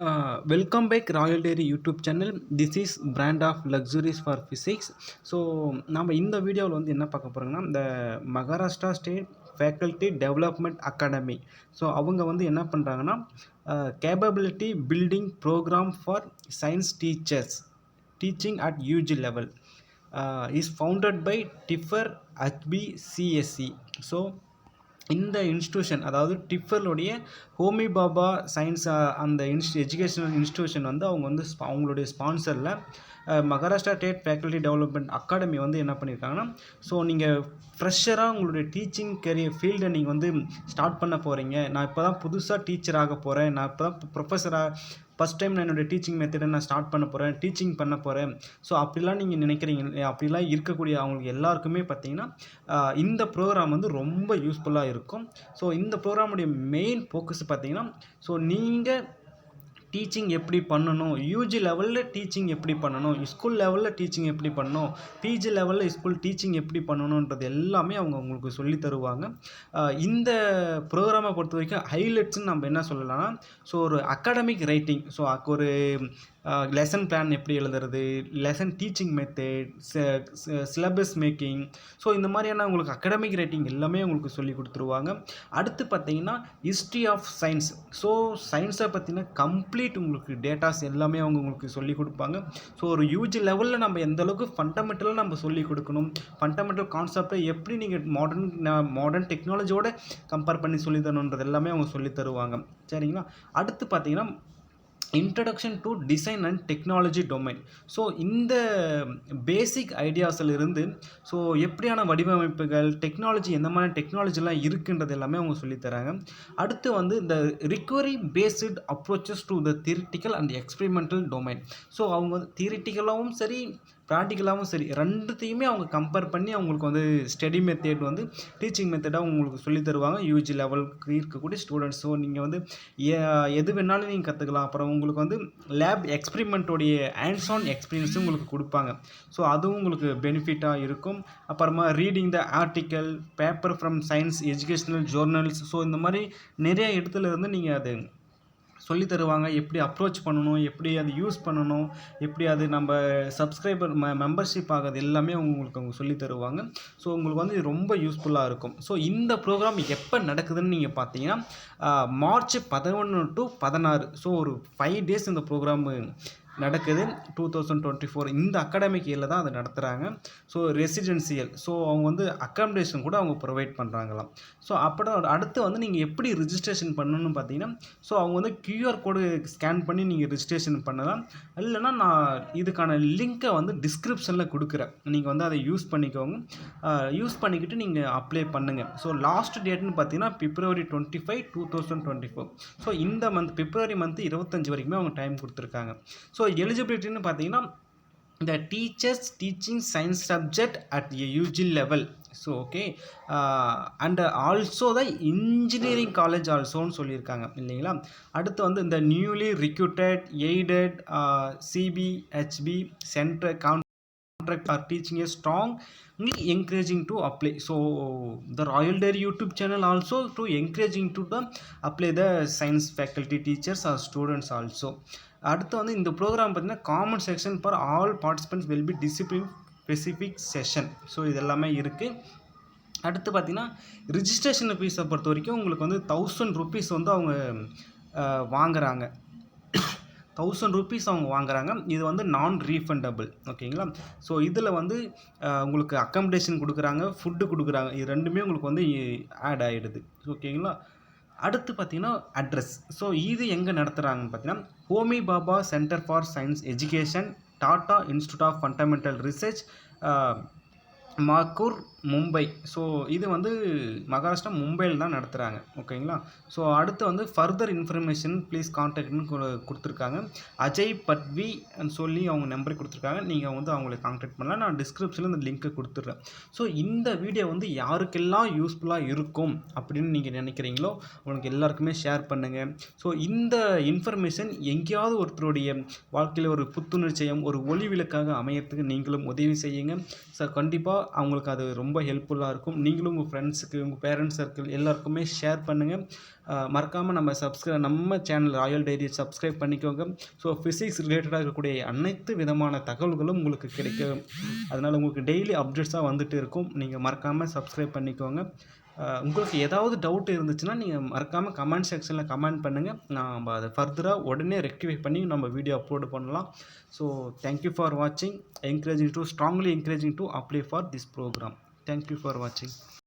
Welcome back Royal Dairy YouTube channel. This is brand of luxuries for physics. So நம்ம இந்த வீடியோவில் வந்து என்ன பார்க்க போகிறோங்கன்னா, இந்த Maharashtra state faculty development academy. So அவங்க வந்து என்ன பண்ணுறாங்கன்னா, capability building program for science teachers teaching at UG level is founded by TIFR HBCSE. So இந்த இன்ஸ்டியூஷன், அதாவது டிஃபருடைய ஹோமி பாபா சயின்ஸ் அந்த எஜுகேஷனல் இன்ஸ்டியூஷன் வந்து அவங்க வந்து அவங்களுடைய ஸ்பான்சரில் Maharashtra state faculty development academy வந்து என்ன பண்ணியிருக்காங்கன்னா, ஸோ நீங்கள் ஃப்ரெஷராக உங்களுடைய டீச்சிங் கெரியர் ஃபீல்டை நீங்கள் வந்து ஸ்டார்ட் பண்ண போகிறீங்க. நான் இப்போ தான் புதுசாக டீச்சர் ஆக போகிறேன், நான் இப்போ தான் ப்ரொஃபஸராக ஃபஸ்ட் டைம் நான் என்னோடய டீச்சிங் மெத்தடை நான் ஸ்டார்ட் பண்ண போகிறேன், டீச்சிங் பண்ண போகிறேன். ஸோ அப்படிலாம் நீங்கள் நினைக்கிறீங்க, அப்படிலாம் இருக்கக்கூடிய அவங்களுக்கு எல்லாருக்குமே பார்த்தீங்கன்னா இந்த ப்ரோக்ராம் வந்து ரொம்ப யூஸ்ஃபுல்லாக இருக்கும். ஸோ இந்த ப்ரோக்ராமுடைய மெயின் ஃபோக்கஸ் பார்த்தீங்கன்னா, ஸோ நீங்கள் டீச்சிங் எப்படி பண்ணணும், யூஜி லெவலில் டீச்சிங் எப்படி பண்ணணும், ஸ்கூல் லெவலில் டீச்சிங் எப்படி பண்ணணும், பிஜி லெவலில் ஸ்கூல் டீச்சிங் எப்படி பண்ணணுன்றது எல்லாமே அவங்க உங்களுக்கு சொல்லி தருவாங்க. இந்த ப்ரோக்ராமை பொறுத்த வரைக்கும் ஹைலைட்ஸ்ன்னு நம்ம என்ன சொல்லலாம்னா, ஸோ ஒரு அகாடமிக் ரைட்டிங், ஸோ ஒரு லெசன் பிளான் எப்படி எழுதுறது, lesson teaching method, syllabus making, so இந்த மாதிரியான உங்களுக்கு அகாடமிக் ரைட்டிங் எல்லாமே உங்களுக்கு சொல்லி கொடுத்துருவாங்க. அடுத்து பார்த்தீங்கன்னா ஹிஸ்ட்ரி ஆஃப் சயின்ஸ். ஸோ சயின்ஸை பற்றின கம்ப்ளீட் உங்களுக்கு டேட்டாஸ் எல்லாமே அவங்க உங்களுக்கு சொல்லி கொடுப்பாங்க. ஸோ ஒரு யூஜி லெவலில் நம்ம எந்த அளவுக்கு ஃபண்டமெண்டலாக நம்ம சொல்லி கொடுக்கணும், ஃபண்டமெண்டல் கான்செப்டை எப்படி நீங்கள் மாடர்ன் டெக்னாலஜியோட கம்பேர் பண்ணி சொல்லி தரணுன்றது எல்லாமே அவங்க சொல்லி தருவாங்க. சரிங்களா? அடுத்து பார்த்தீங்கன்னா introduction to design and technology domain. So இந்த பேசிக் ஐடியாஸிலிருந்து ஸோ எப்படியான வடிவமைப்புகள், டெக்னாலஜி எந்த மாதிரி டெக்னாலஜிலாம் இருக்குன்றது எல்லாமே அவங்க சொல்லித்தராங்க. அடுத்து வந்து இந்த recovery based approaches to the theoretical and experimental domain. So அவங்க வந்து தியரிட்டிக்கலாகவும் சரி ப்ராக்டிக்கலாகவும் சரி ரெண்டுத்தையுமே அவங்க கம்பேர் பண்ணி அவங்களுக்கு வந்து ஸ்டடி மெத்தட் வந்து டீச்சிங் மெத்தடாக உங்களுக்கு சொல்லி தருவாங்க யூஜி லெவலுக்கு இருக்கக்கூடிய ஸ்டூடெண்ட்ஸ். ஸோ நீங்கள் வந்து எது வேணாலும் நீங்கள் கற்றுக்கலாம். அப்புறம் உங்களுக்கு வந்து லேப் எக்ஸ்பெரிமெண்ட்டோடைய ஹேண்ட்ஸ் ஆன் எக்ஸ்பீரியன்ஸும் உங்களுக்கு கொடுப்பாங்க. ஸோ அதுவும் உங்களுக்கு பெனிஃபிட்டாக இருக்கும். அப்புறமா reading the article, paper from science educational journals, so இந்த மாதிரி நிறைய இடத்துல இருந்து நீங்கள் அது சொல்லி தருவாங்க. எப்படி அப்ரோச் பண்ணணும், எப்படி அது யூஸ் பண்ணணும், எப்படி அது நம்ம சப்ஸ்கிரைபர் மெம்பர்ஷிப் ஆகிறது எல்லாமே உங்களுக்கு அவங்க சொல்லி தருவாங்க. ஸோ உங்களுக்கு வந்து ரொம்ப யூஸ்ஃபுல்லாக இருக்கும். ஸோ இந்த ப்ரோக்ராம் எப்போ நடக்குதுன்னு நீங்கள் பார்த்தீங்கன்னா மார்ச் 11 to 16. ஸோ ஒரு 5 days இந்த ப்ரோக்ராம் நடக்குது. 2024 இந்த அகாடமிக் இயரில் தான் அதை நடத்துகிறாங்க. ஸோ ரெசிடென்சியல், ஸோ அவங்க வந்து அக்காமடேஷன் கூட அவங்க ப்ரொவைட் பண்ணுறாங்களாம். ஸோ அப்படி அடுத்து வந்து நீங்கள் எப்படி ரிஜிஸ்ட்ரேஷன் பண்ணணும்னு பார்த்தீங்கன்னா, ஸோ அவங்க வந்து QR கோடு ஸ்கேன் பண்ணி நீங்கள் ரிஜிஸ்ட்ரேஷன் பண்ணலாம். இல்லைனா நான் இதுக்கான லிங்க்கை வந்து டிஸ்கிரிப்ஷனில் கொடுக்குறேன், நீங்கள் வந்து அதை யூஸ் பண்ணிக்கோங்க. யூஸ் பண்ணிக்கிட்டு நீங்கள் அப்ளை பண்ணுங்கள். ஸோ லாஸ்ட் டேட்னு பார்த்தீங்கன்னா February 25, 2024. ஸோ இந்த பிப்ரவரி மந்த் 25 வரைக்குமே அவங்க டைம் கொடுத்துருக்காங்க. ஸோ எலிஜிபிலிட்டின்னு பார்த்தீங்கன்னா இந்த teachers teaching science subject at UG level. So okay, and also the engineering college ஆல்சோன்னு சொல்லியிருக்காங்க இல்லைங்களா. அடுத்து வந்து இந்த newly recruited aided CBHB centre contract are teaching a strongly encouraging to apply. So the Royal Dairy YouTube channel also to encouraging to the apply the science faculty teachers or students also. அடுத்து வந்து இந்த program பார்த்தீங்கன்னா common section for all participants will be discipline specific session. So இது எல்லாமே இருக்குது. அடுத்து பார்த்தீங்கன்னா registration ஃபீஸை பொறுத்த வரைக்கும் உங்களுக்கு வந்து 1000 rupees வந்து அவங்க வாங்குகிறாங்க. 1000 rupees அவங்க வாங்குறாங்க. இது வந்து நான் ரீஃபண்டபிள். ஓகேங்களா. ஸோ இதில் வந்து உங்களுக்கு அக்காமடேஷன் கொடுக்குறாங்க, ஃபுட்டு கொடுக்குறாங்க. இது ரெண்டுமே உங்களுக்கு வந்து ஆட் ஆகிடுது. ஓகேங்களா. அடுத்து பார்த்தீங்கன்னா அட்ரஸ். ஸோ இது எங்கே நடத்துகிறாங்கன்னு பார்த்தீங்கன்னா Homi Bhabha centre for science education, Tata institute of fundamental research, Mankhurd, Mumbai. So இது வந்து மகாராஷ்டிரா மும்பையில் தான் நடத்துகிறாங்க. ஓகேங்களா. ஸோ அடுத்து வந்து ஃபர்தர் இன்ஃபர்மேஷன் ப்ளீஸ் கான்டாக்ட்னு கொடுத்துருக்காங்க. அஜய் பட்வி சொல்லி அவங்க நம்பர் கொடுத்துருக்காங்க. நீங்கள் வந்து அவங்களை கான்டாக்ட் பண்ணலாம். நான் டிஸ்கிரிப்ஷனில் இந்த லிங்க்கை கொடுத்துட்றேன். ஸோ இந்த வீடியோ வந்து யாருக்கெல்லாம் யூஸ்ஃபுல்லாக இருக்கும் அப்படின்னு நீங்கள் நினைக்கிறீங்களோ உங்களுக்கு எல்லாருக்குமே ஷேர் பண்ணுங்கள். ஸோ இந்த இன்ஃபர்மேஷன் எங்கேயாவது ஒருத்தருடைய வாழ்க்கையில் ஒரு புத்துணர்ச்சியம், ஒரு ஒளி விளக்காக அமையறதுக்கு நீங்களும் உதவி செய்யுங்க. ஸோ கண்டிப்பாக அவங்களுக்கு அது ரொம்ப ரொம்ப ஹெல்ப்ஃபுல்லாக இருக்கும். நீங்களும் உங்கள் ஃப்ரெண்ட்ஸுக்கு, உங்கள் பேரண்ட்ஸ் சர்க்கிள் எல்லாருக்குமே ஷேர் பண்ணுங்கள். மறக்காமல் நம்ம சேனல் ராயல் டைரி சப்ஸ்கிரைப் பண்ணிக்கோங்க. ஸோ ஃபிசிக்ஸ் ரிலேட்டடாக இருக்கக்கூடிய அனைத்து விதமான தகவல்களும் உங்களுக்கு கிடைக்கும். அதனால் உங்களுக்கு டெய்லி அப்டேட்ஸாக வந்துட்டு இருக்கும். நீங்கள் மறக்காமல் சப்ஸ்கிரைப் பண்ணிக்கோங்க. உங்களுக்கு ஏதாவது டவுட் இருந்துச்சுன்னா நீங்கள் மறக்காமல் கமெண்ட் செக்ஷனில் கமெண்ட் பண்ணுங்கள். நாம் அதை ஃபர்தராக உடனே ரெக்டிஃபை பண்ணி நம்ம வீடியோ அப்லோடு பண்ணலாம். ஸோ தேங்க்யூ ஃபார் வாட்சிங். Strongly encouraging to apply for this program. Thank you for வாட்சிங்.